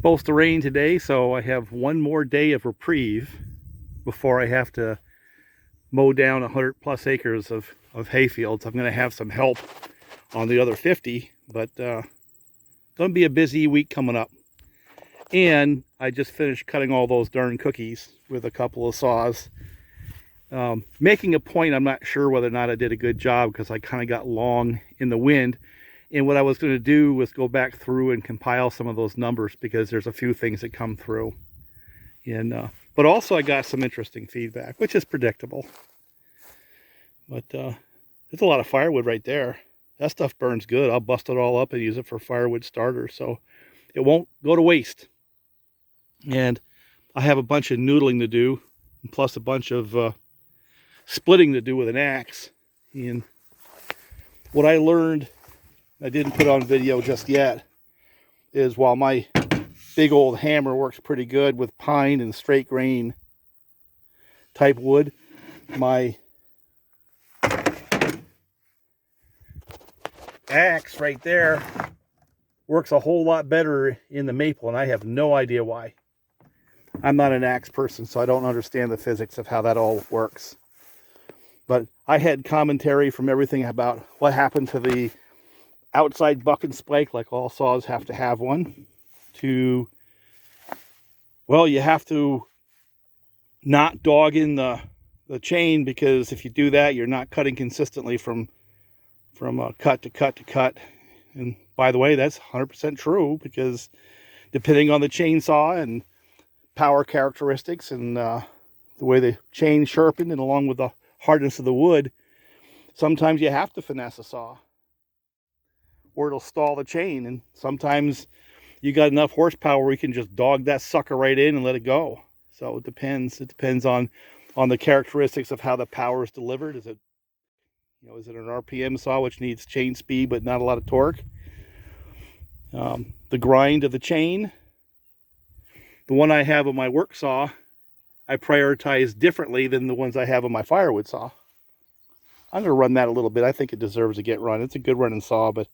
Supposed to rain today, so I have one more day of reprieve before I have to mow down 100 plus acres of hay fields. I'm going to have some help on the other 50, but going to be a busy week coming up. And I just finished cutting all those darn cookies with a couple of saws. Making a point, I'm not sure whether or not I did a good job because I kind of got long in the wind. And what I was going to do was go back through and compile some of those numbers because there's a few things that come through. And but also I got some interesting feedback, which is predictable. But there's a lot of firewood right there. That stuff burns good. I'll bust it all up and use it for firewood starters, so it won't go to waste. And I have a bunch of noodling to do, plus a bunch of splitting to do with an axe. And what I learned, I didn't put on video just yet, is while my big old hammer works pretty good with pine and straight grain type wood, my axe right there works a whole lot better in the maple, and I have no idea why. I'm not an axe person, so I don't understand the physics of how that all works. But I had commentary from everything about what happened to the outside buck and spike, like all saws have to have one, to, well, you have to not dog in the chain, because if you do that, you're not cutting consistently from cut to cut to cut. And by the way, that's 100% true, because depending on the chainsaw and power characteristics and the way the chain sharpened and along with the hardness of the wood, sometimes you have to finesse a saw or it'll stall the chain. And sometimes you got enough horsepower where you can just dog that sucker right in and let it go. So it depends. It depends on the characteristics of how the power is delivered. Is it an RPM saw which needs chain speed but not a lot of torque? The grind of the chain. The one I have on my work saw, I prioritize differently than the ones I have on my firewood saw. I'm going to run that a little bit. I think it deserves to get run. It's a good running saw, but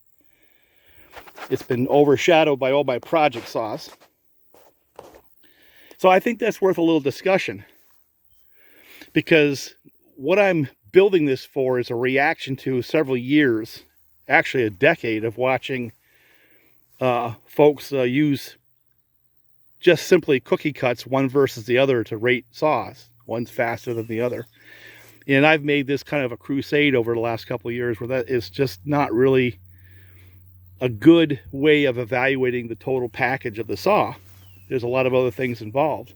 it's been overshadowed by all my project saws. So I think that's worth a little discussion, because what I'm building this for is a reaction to several years, actually a decade, of watching folks use just simply cookie cuts, one versus the other, to rate saws. One's faster than the other. And I've made this kind of a crusade over the last couple of years where that is just not really a good way of evaluating the total package of the saw. There's a lot of other things involved.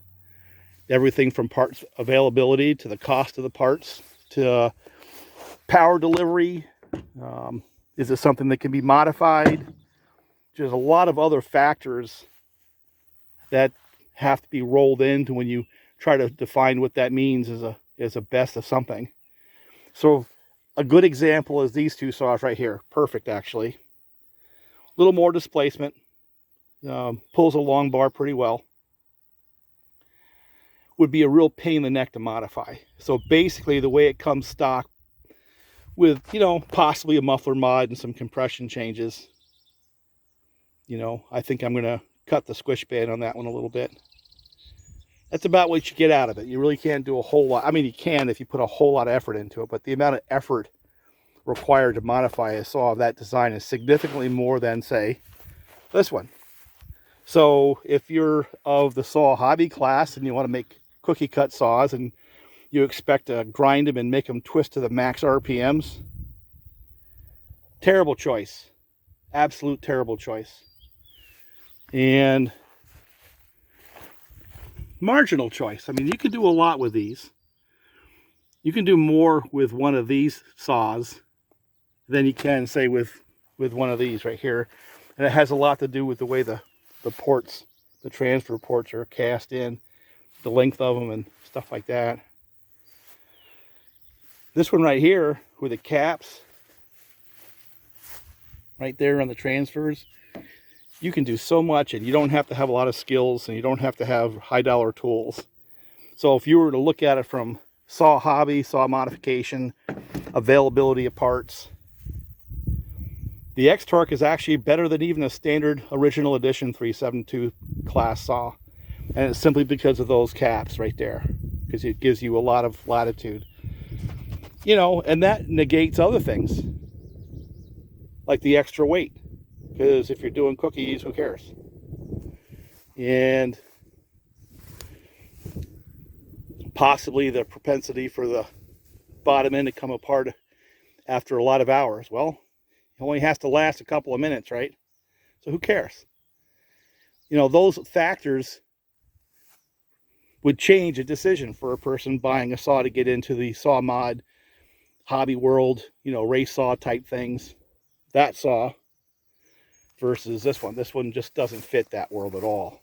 Everything from parts availability to the cost of the parts to power delivery. Is it something that can be modified? There's a lot of other factors that have to be rolled into when you try to define what that means as a best of something. So a good example is these two saws right here. Perfect, actually. A little more displacement. Pulls a long bar pretty well. Would be a real pain in the neck to modify. So basically the way it comes stock with, possibly a muffler mod and some compression changes, I think I'm going to cut the squish band on that one a little bit. That's about what you get out of it. You really can't do a whole lot. I mean, you can if you put a whole lot of effort into it, but the amount of effort required to modify a saw of that design is significantly more than, say, this one. So if you're of the saw hobby class and you want to make cookie cut saws and you expect to grind them and make them twist to the max RPMs, terrible choice. Absolute terrible choice. And marginal choice. I mean, you can do a lot with these. You can do more with one of these saws than you can, say, with one of these right here. And it has a lot to do with the way the ports, the transfer ports, are cast in, the length of them and stuff like that. This one right here with the caps right there on the transfers, you can do so much, and you don't have to have a lot of skills, and you don't have to have high dollar tools. So if you were to look at it from saw hobby, saw modification, availability of parts, The X-Torque is actually better than even a standard original edition 372 class saw. And it's simply because of those caps right there, because it gives you a lot of latitude. You know, and that negates other things, like the extra weight. Because if you're doing cookies, who cares? And possibly the propensity for the bottom end to come apart after a lot of hours. Well, it only has to last a couple of minutes, right? So who cares? You know, those factors would change a decision for a person buying a saw to get into the saw mod, hobby world, you know, race saw type things. That saw versus this one. This one just doesn't fit that world at all.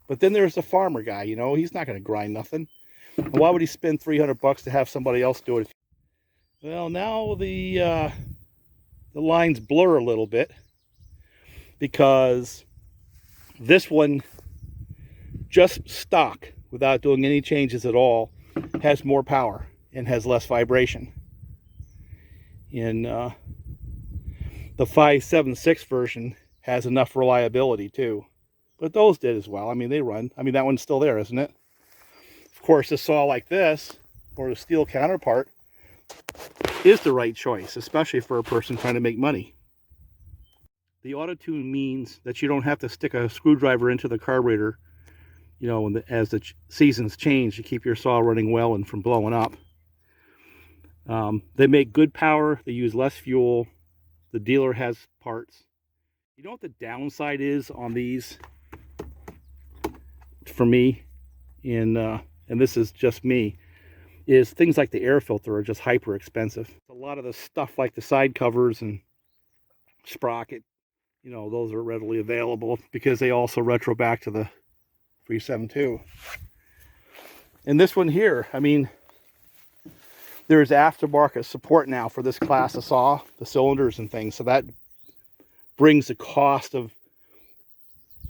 But then there's the farmer guy, you know, he's not going to grind nothing. And why would he spend $300 to have somebody else do it? Well, now the lines blur a little bit, because this one, just stock, without doing any changes at all, has more power and has less vibration. In the 576 version has enough reliability too, but those did as well. I mean, they run. I mean, that one's still there, isn't it? Of course, a saw like this, or the steel counterpart, is the right choice, especially for a person trying to make money. The auto tune means that you don't have to stick a screwdriver into the carburetor, you know, as the seasons change, to keep your saw running well and from blowing up. They make good power. They use less fuel. The dealer has parts. You know what the downside is on these, for me, and this is just me, is things like the air filter are just hyper expensive. A lot of the stuff like the side covers and sprocket, you know, those are readily available because they also retro back to the 372. And this one here, I mean, there's aftermarket support now for this class of saw, the cylinders and things, so that brings the cost of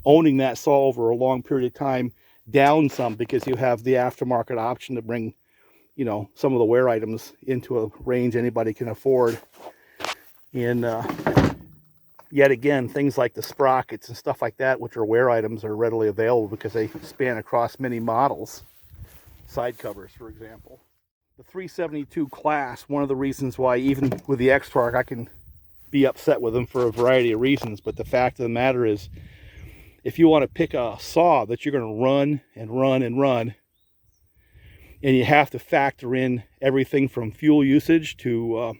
owning that saw over a long period of time down some, because you have the aftermarket option to bring, you know, some of the wear items into a range anybody can afford. And yet again, things like the sprockets and stuff like that, which are wear items, are readily available because they span across many models. Side covers, for example. The 372 class, one of the reasons why even with the X-Torque I can be upset with them for a variety of reasons, but the fact of the matter is, if you want to pick a saw that you're going to run and run and run, and you have to factor in everything from fuel usage to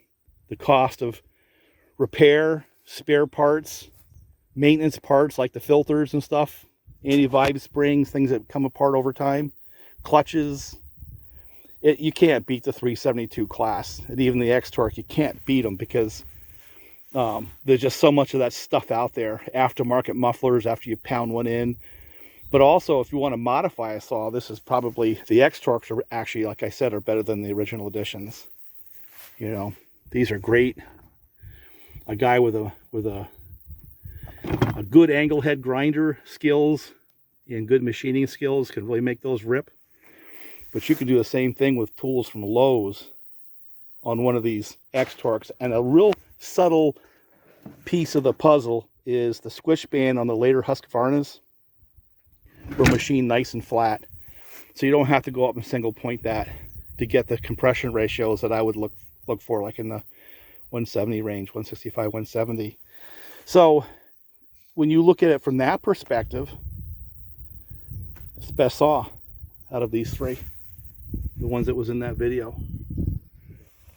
the cost of repair, spare parts, maintenance parts like the filters and stuff, anti-vibe springs, things that come apart over time, clutches, you can't beat the 372 class. And even the X-Torque, you can't beat them, because there's just so much of that stuff out there. Aftermarket mufflers after you pound one in. But also, if you want to modify a saw, this is probably, the X-Torques are actually, like I said, are better than the original editions. You know, these are great. A guy with a good angle head grinder skills and good machining skills can really make those rip. But you can do the same thing with tools from Lowe's on one of these X-Torques. And a real subtle piece of the puzzle is the squish band on the later Husqvarnas were machined nice and flat, so you don't have to go up and single point that to get the compression ratios that I would look for, like in the 170 range, 165, 170. So when you look at it from that perspective, it's the best saw out of these three, the ones that was in that video.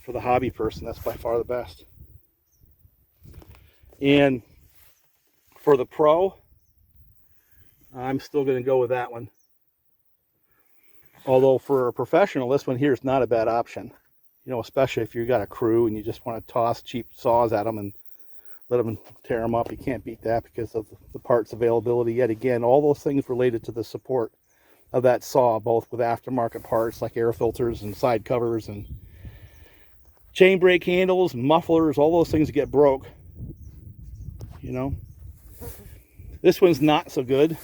For the hobby person, that's by far the best. And for the pro, I'm still going to go with that one. Although for a professional, this one here is not a bad option. You know, especially if you've got a crew and you just want to toss cheap saws at them and let them tear them up. You can't beat that because of the parts availability. Yet again, all those things related to the support of that saw, both with aftermarket parts like air filters and side covers and chain brake handles, mufflers, all those things get broke. You know, this one's not so good,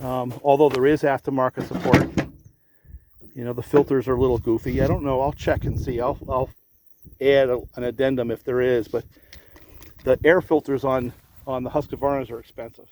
although there is aftermarket support. You know, the filters are a little goofy. I don't know. I'll check and see. I'll add an addendum if there is. But the air filters on the Husqvarnas are expensive.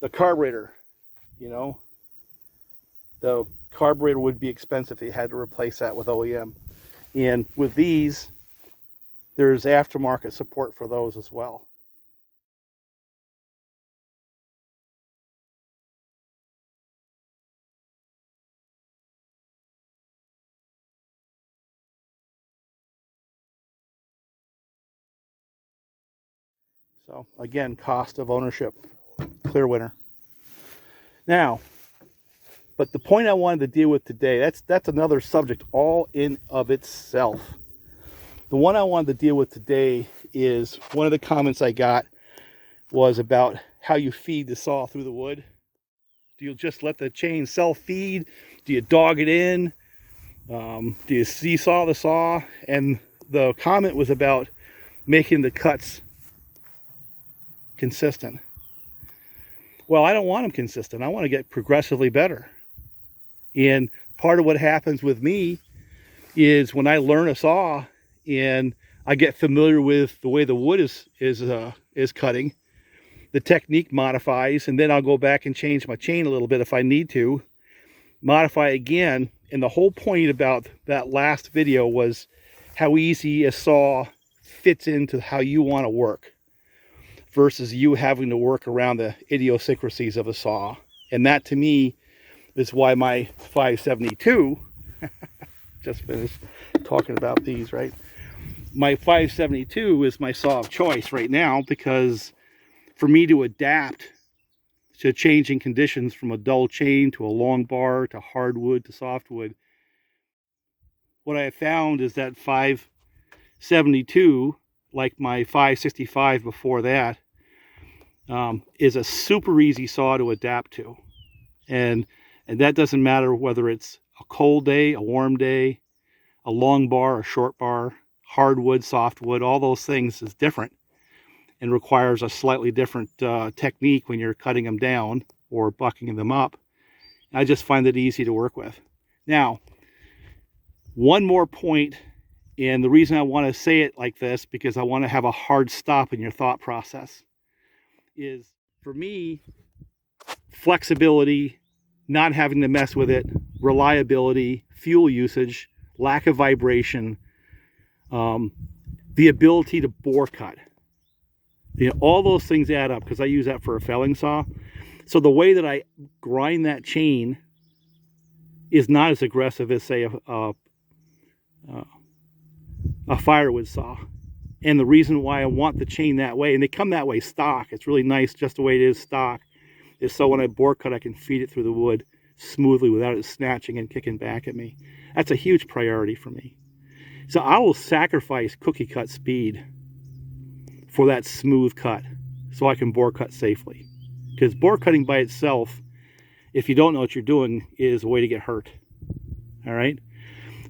The carburetor, you know, the carburetor would be expensive if you had to replace that with OEM. And with these, there's aftermarket support for those as well. So again, cost of ownership, clear winner. Now, but the point I wanted to deal with today, that's another subject all in of itself. The one I wanted to deal with today is one of the comments I got was about how you feed the saw through the wood. Do you just let the chain self-feed? Do you dog it in? Do you seesaw the saw? And the comment was about making the cuts consistent. Well, I don't want them consistent. I want to get progressively better. And part of what happens with me is when I learn a saw and I get familiar with the way the wood is cutting, the technique modifies, and then I'll go back and change my chain a little bit if I need to, modify again. And the whole point about that last video was how easy a saw fits into how you want to work versus you having to work around the idiosyncrasies of a saw. And that to me is why my 572, just finished talking about these, right? My 572 is my saw of choice right now, because for me to adapt to changing conditions from a dull chain to a long bar to hardwood to softwood, what I have found is that 572, like my 565 before that, is a super easy saw to adapt to. And that doesn't matter whether it's a cold day, a warm day, a long bar, a short bar, hardwood, softwood, all those things is different and requires a slightly different technique when you're cutting them down or bucking them up. I just find it easy to work with. Now, one more point, and the reason I want to say it like this, because I want to have a hard stop in your thought process, is for me, flexibility, not having to mess with it, reliability, fuel usage, lack of vibration, the ability to bore cut. You know, all those things add up because I use that for a felling saw. So the way that I grind that chain is not as aggressive as, say, a firewood saw. And the reason why I want the chain that way, and they come that way stock, it's really nice just the way it is stock, is so when I bore cut, I can feed it through the wood smoothly without it snatching and kicking back at me. That's a huge priority for me. So I will sacrifice cookie cut speed for that smooth cut so I can bore cut safely. Because bore cutting by itself, if you don't know what you're doing, is a way to get hurt. All right?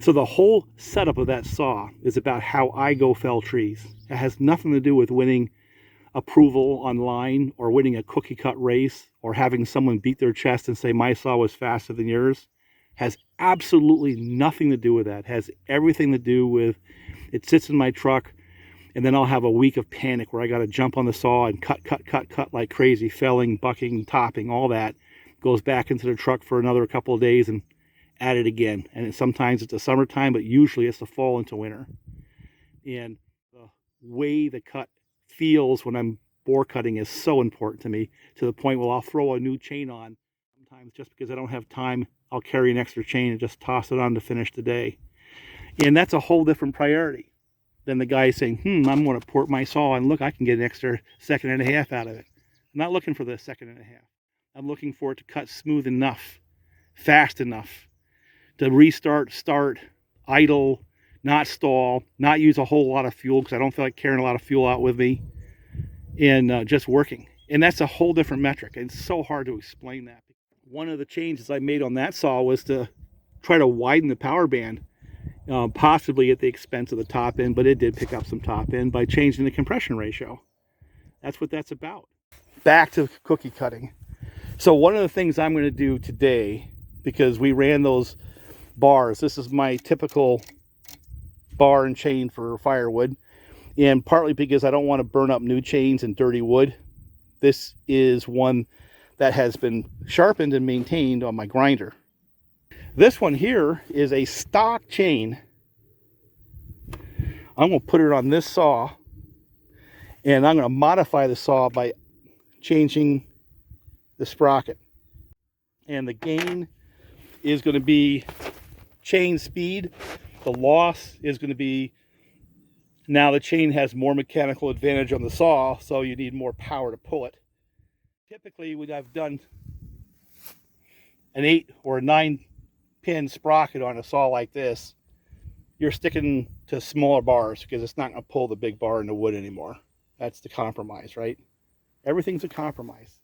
So the whole setup of that saw is about how I go fell trees. It has nothing to do with winning approval online or winning a cookie cut race or having someone beat their chest and say my saw was faster than yours. Has absolutely nothing to do with that. It has everything to do with, it sits in my truck, and then I'll have a week of panic where I got to jump on the saw and cut like crazy, felling, bucking, topping, all that. Goes back into the truck for another couple of days and at it again. And sometimes it's the summertime, but usually it's the fall into winter. And the way the cut feels when I'm bore cutting is so important to me, to the point where I'll throw a new chain on. Sometimes just because I don't have time, I'll carry an extra chain and just toss it on to finish the day. And that's a whole different priority than the guy saying, I'm going to port my saw and look, I can get an extra second and a half out of it. I'm not looking for the second and a half. I'm looking for it to cut smooth enough, fast enough, to restart, start, idle, not stall, not use a whole lot of fuel because I don't feel like carrying a lot of fuel out with me. and just working. And that's a whole different metric. And it's so hard to explain that. One of the changes I made on that saw was to try to widen the power band, possibly at the expense of the top end, but it did pick up some top end by changing the compression ratio. That's what that's about. Back to cookie cutting. So one of the things I'm going to do today, because we ran those bars, this is my typical bar and chain for firewood, and partly because I don't want to burn up new chains and dirty wood. This is one that has been sharpened and maintained on my grinder. This one here is a stock chain. I'm going to put it on this saw, and I'm going to modify the saw by changing the sprocket. And the gain is going to be chain speed. The loss is going to be, now the chain has more mechanical advantage on the saw, so you need more power to pull it. Typically, when I've done an 8 or a 9 pin sprocket on a saw like this, you're sticking to smaller bars because it's not going to pull the big bar in the wood anymore. That's the compromise, right? Everything's a compromise.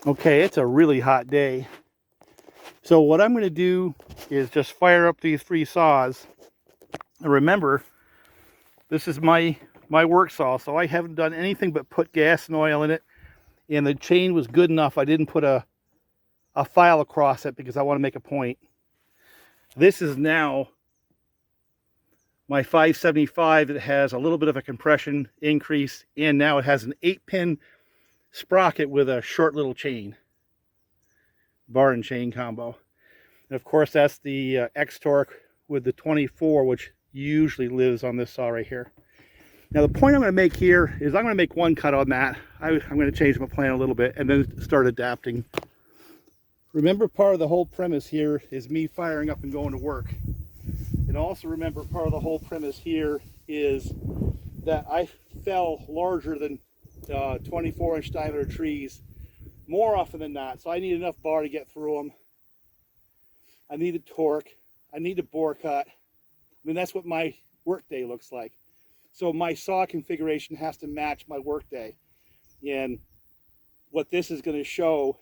Okay, it's a really hot day. So what I'm going to do is just fire up these 3 saws. And remember, this is my work saw, so I haven't done anything but put gas and oil in it. And the chain was good enough. I didn't put a file across it because I want to make a point. This is now my 575. It has a little bit of a compression increase, and now it has an 8-pin sprocket with a short little chain. Bar and chain combo. And of course, that's the X-Torque with the 24, which usually lives on this saw right here. Now the point I'm going to make here is I'm going to make one cut on that. I'm going to change my plan a little bit and then start adapting. Remember, part of the whole premise here is me firing up and going to work. And also remember, part of the whole premise here is that I fell larger than 24-inch diameter trees more often than not. So I need enough bar to get through them. I need a torque. I need a bore cut. I mean, that's what my work day looks like. So my saw configuration has to match my work day. And what this is going to show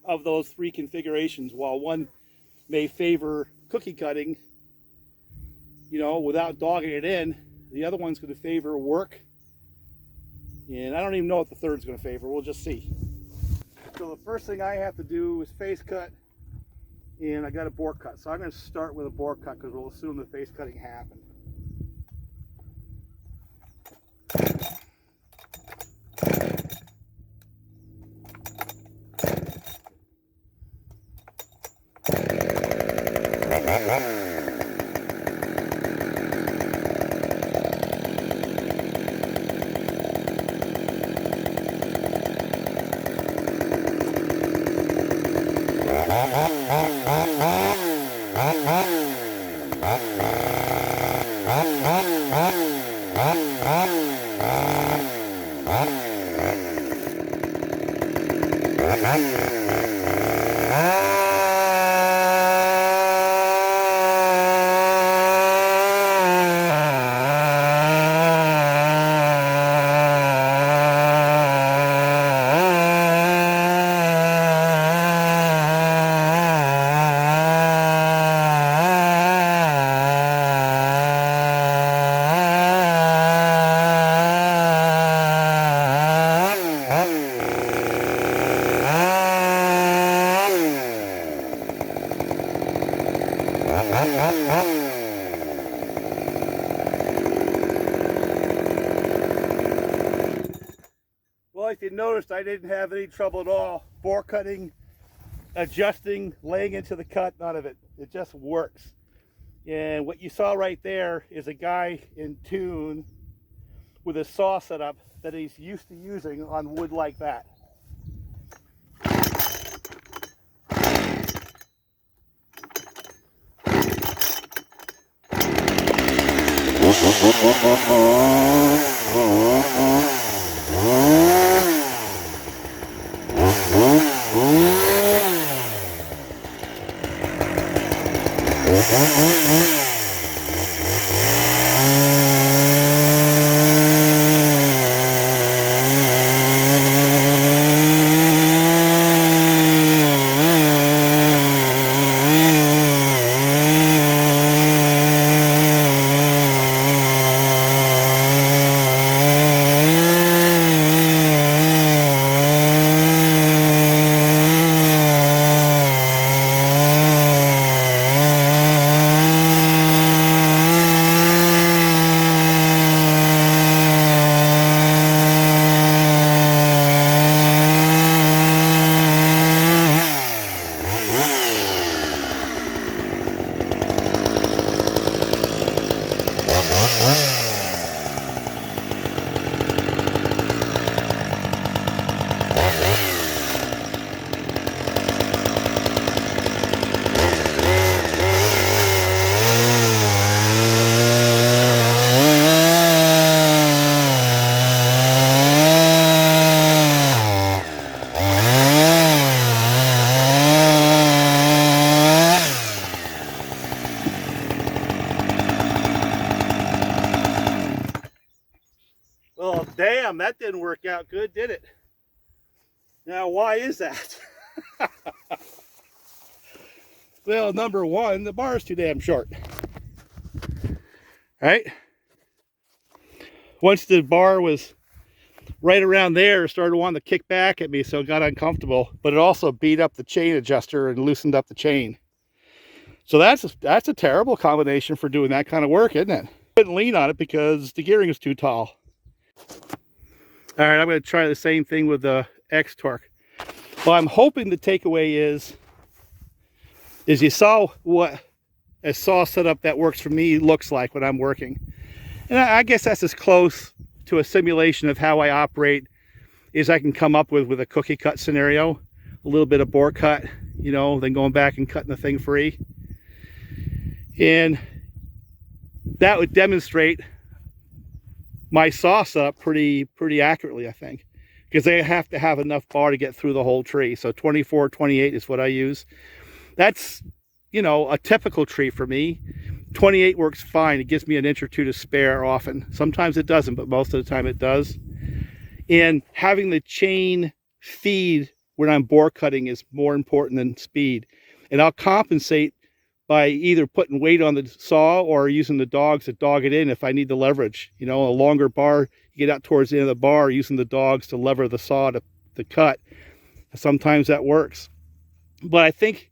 of those 3 configurations, while one may favor cookie cutting, you know, without dogging it in, the other one's going to favor work. And I don't even know what the third's going to favor. We'll just see. So the first thing I have to do is face cut, and I got a bore cut. So I'm going to start with a bore cut because we'll assume the face cutting happened. Well, if you noticed, I didn't have any trouble at all. Bore cutting, adjusting, laying into the cut, none of it. It just works. And what you saw right there is a guy in tune with a saw setup that he's used to using on wood like that. that didn't work out good, did it? Now, why is that? Well, number one, the bar is too damn short. Right? Once the bar was right around there, it started wanting to kick back at me, so it got uncomfortable. But it also beat up the chain adjuster and loosened up the chain. So that's a terrible combination for doing that kind of work, isn't it? Couldn't lean on it because the gearing is too tall. All right, I'm going to try the same thing with the X-Torque. Well, I'm hoping the takeaway is you saw what a saw setup that works for me looks like when I'm working. And I guess that's as close to a simulation of how I operate as I can come up with a cookie cut scenario. A little bit of bore cut, you know, then going back and cutting the thing free. And that would demonstrate my saw setup pretty accurately, I think. Because they have to have enough bar to get through the whole tree. So 24, 28 is what I use. That's, you know, a typical tree for me. 28 works fine. It gives me an inch or two to spare often. Sometimes it doesn't, but most of the time it does. And having the chain feed when I'm bore cutting is more important than speed. And I'll compensate by either putting weight on the saw or using the dogs to dog it in if I need the leverage. You know, a longer bar, you get out towards the end of the bar, using the dogs to lever the saw to cut. Sometimes that works. But I think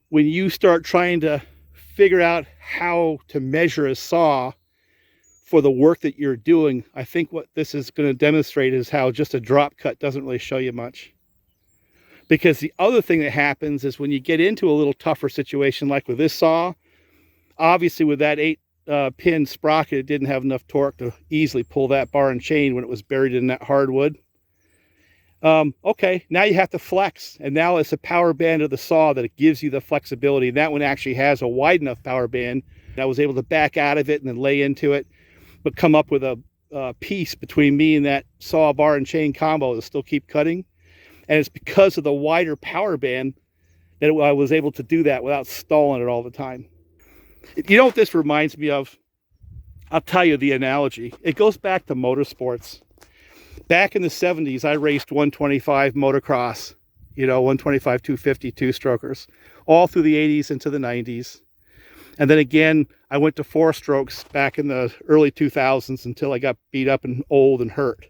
when you start trying to figure out how to measure a saw for the work that you're doing, I think what this is going to demonstrate is how just a drop cut doesn't really show you much. Because the other thing that happens is when you get into a little tougher situation like with this saw, obviously with that 8-pin sprocket, it didn't have enough torque to easily pull that bar and chain when it was buried in that hardwood. Okay, now you have to flex, and now it's the power band of the saw that it gives you the flexibility. And that one actually has a wide enough power band that I was able to back out of it and then lay into it, but come up with a piece between me and that saw bar and chain combo to still keep cutting. And it's because of the wider power band that I was able to do that without stalling it all the time. You know what this reminds me of? I'll tell you the analogy. It goes back to motorsports. Back in the 70s, I raced 125 motocross, you know, 125, 250, two-strokers, all through the 80s into the 90s. And then again, I went to four-strokes back in the early 2000s until I got beat up and old and hurt.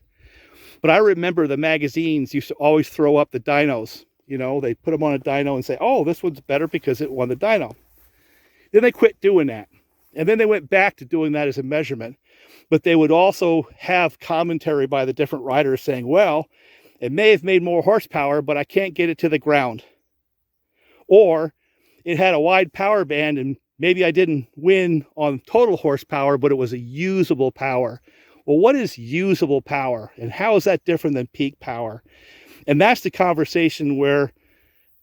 But I remember the magazines used to always throw up the dynos. You know, they put them on a dyno and say, oh, this one's better because it won the dyno. Then they quit doing that. And then they went back to doing that as a measurement. But they would also have commentary by the different riders saying, well, it may have made more horsepower, but I can't get it to the ground. Or it had a wide power band and maybe I didn't win on total horsepower, but it was a usable power. Well, what is usable power and how is that different than peak power? And that's the conversation where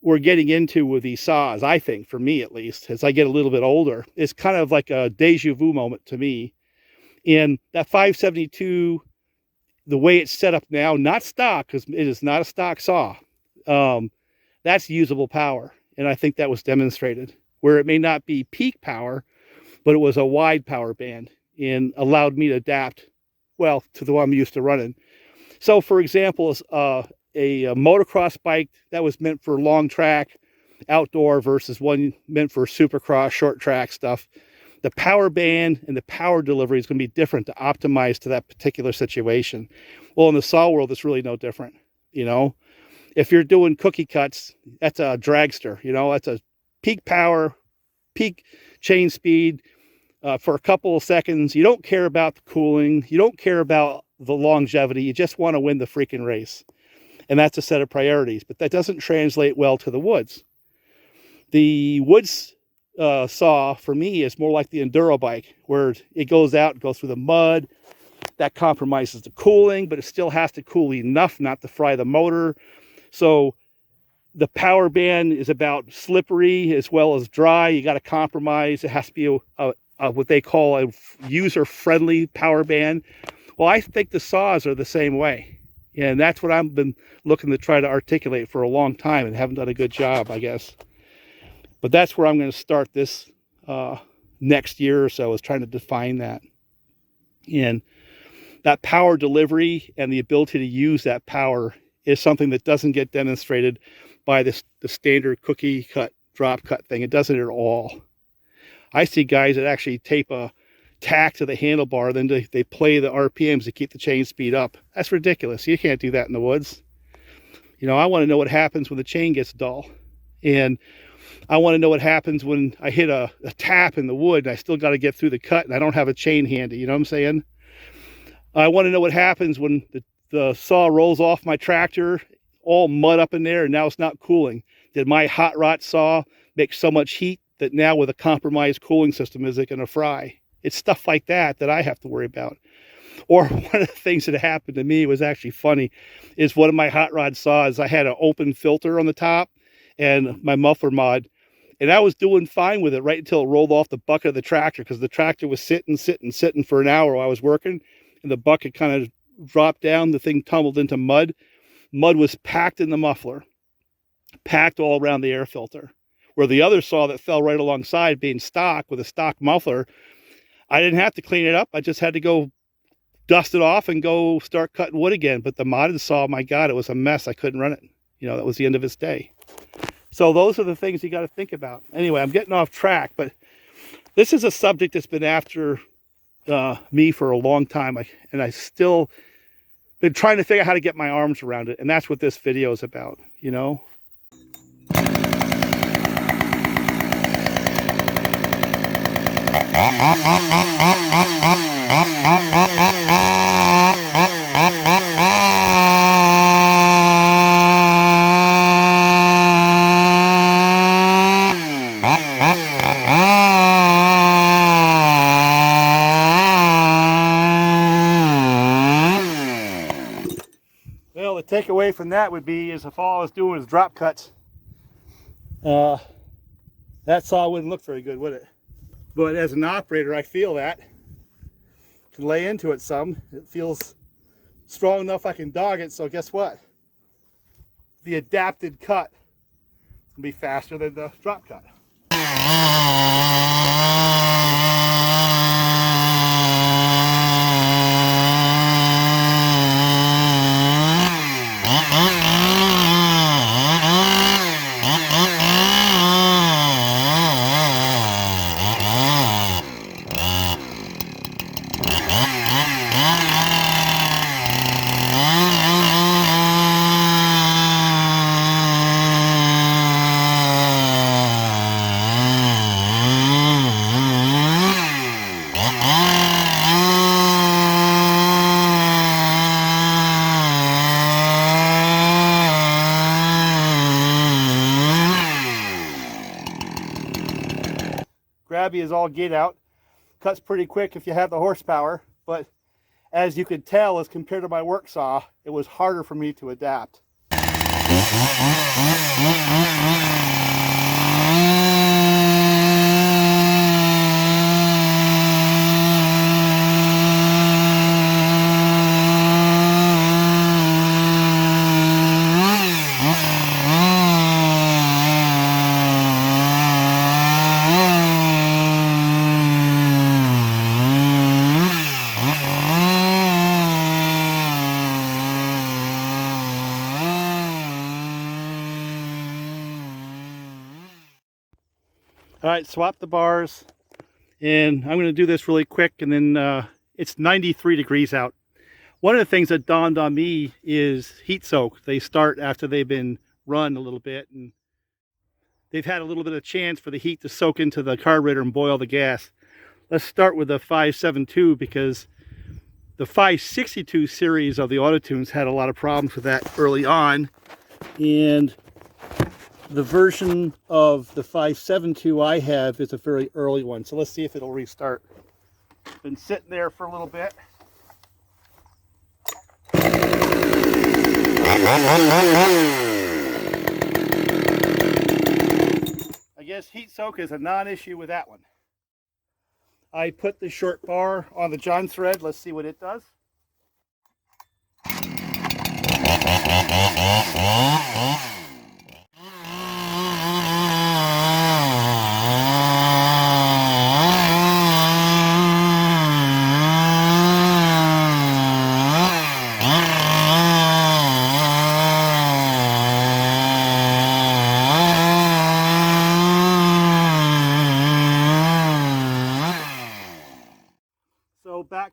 we're getting into with these saws, I think, for me at least, as I get a little bit older. It's kind of like a deja vu moment to me. And that 572, the way it's set up now, not stock, because it is not a stock saw, that's usable power. And I think that was demonstrated, where it may not be peak power, but it was a wide power band and allowed me to adapt well to the one I'm used to running. So for example, a motocross bike that was meant for long track outdoor versus one meant for supercross short track stuff, the power band and the power delivery is going to be different to optimize to that particular situation. Well, in the saw world, it's really no different. You know, if you're doing cookie cuts, that's a dragster, you know, that's a peak power, peak chain speed, for a couple of seconds. You don't care about the cooling. You don't care about the longevity. You just want to win the freaking race. And that's a set of priorities. But that doesn't translate well to the woods. The woods saw, for me, is more like the enduro bike, where it goes out and goes through the mud. That compromises the cooling, but it still has to cool enough not to fry the motor. So the power band is about slippery as well as dry. You got to compromise. It has to be what they call a user-friendly power band. Well, I think the saws are the same way. And that's what I've been looking to try to articulate for a long time and haven't done a good job, I guess. But that's where I'm going to start this next year or so, is trying to define that. And that power delivery and the ability to use that power is something that doesn't get demonstrated by the standard cookie cut, drop cut thing. It doesn't at all. I see guys that actually tape a tack to the handlebar, then they play the RPMs to keep the chain speed up. That's ridiculous. You can't do that in the woods. You know, I want to know what happens when the chain gets dull. And I want to know what happens when I hit a tap in the wood and I still got to get through the cut and I don't have a chain handy. You know what I'm saying? I want to know what happens when the saw rolls off my tractor, all mud up in there, and now it's not cooling. Did my hot rod saw make so much heat that now with a compromised cooling system, is it going to fry? It's stuff like that that I have to worry about. Or one of the things that happened to me was actually funny, is one of my hot rod saws, I had an open filter on the top and my muffler mod, and I was doing fine with it right until it rolled off the bucket of the tractor, because the tractor was sitting for an hour while I was working, and the bucket kind of dropped down, the thing tumbled into mud. Mud was packed in the muffler, packed all around the air filter. Where the other saw that fell right alongside, being stock with a stock muffler, I didn't have to clean it up. I just had to go dust it off and go start cutting wood again. But the modded saw, my God, it was a mess. I couldn't run it. You know, that was the end of its day. So those are the things you got to think about. Anyway, I'm getting off track, but this is a subject that's been after me for a long time. And I still been trying to figure out how to get my arms around it. And that's what this video is about, you know? Well, the takeaway from that would be is if all I was doing was drop cuts, that saw wouldn't look very good, would it? But as an operator, I feel that. Can lay into it some. It feels strong enough I can dog it, so guess what? The adapted cut will be faster than the drop cut. Grabby is all get out. Cuts pretty quick if you have the horsepower, but as you could tell, as compared to my work saw, it was harder for me to adapt. All right, swap the bars, and I'm going to do this really quick, and then it's 93 degrees out. One of the things that dawned on me is heat soak. They start after they've been run a little bit, and they've had a little bit of chance for the heat to soak into the carburetor and boil the gas. Let's start with the 572, because the 562 series of the Auto-Tunes had a lot of problems with that early on, and the version of the 572 I have is a very early one. So let's see if it'll restart. Been sitting there for a little bit. I guess heat soak is a non-issue with that one. I put the short bar on the John thread. Let's see what it does.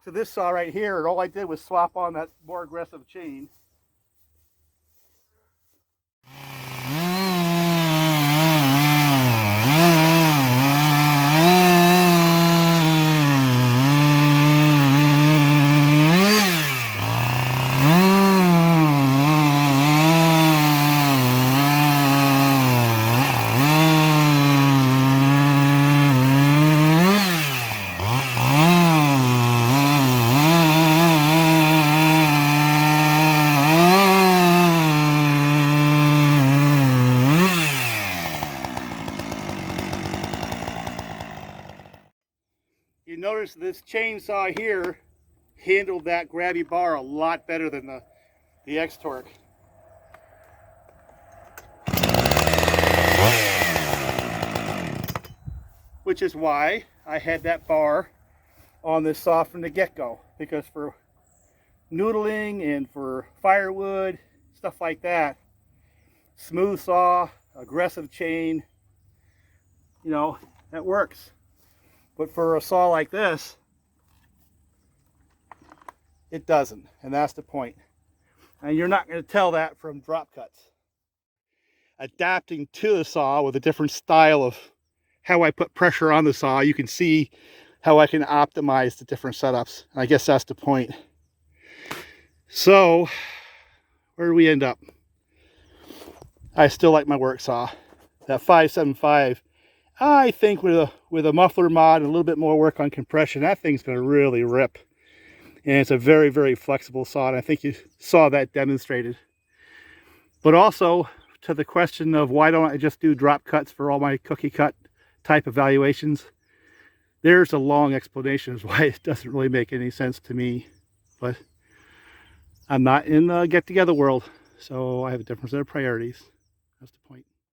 back to this saw right here, and all I did was swap on that more aggressive chain. You notice this chainsaw here handled that grabby bar a lot better than the X-Torque. Which is why I had that bar on this saw from the get-go, because for noodling and for firewood, stuff like that, smooth saw, aggressive chain, you know, that works. But for a saw like this, it doesn't, and that's the point. And you're not going to tell that from drop cuts. Adapting to the saw with a different style of how I put pressure on the saw, you can see how I can optimize the different setups. And I guess that's the point. So, where do we end up? I still like my work saw. That 575. I think with a muffler mod and a little bit more work on compression, that thing's going to really rip. And it's a very, very flexible saw, and I think you saw that demonstrated. But also, to the question of why don't I just do drop cuts for all my cookie cut type evaluations, there's a long explanation as why it doesn't really make any sense to me. But I'm not in the get-together world, so I have a different set of priorities. That's the point.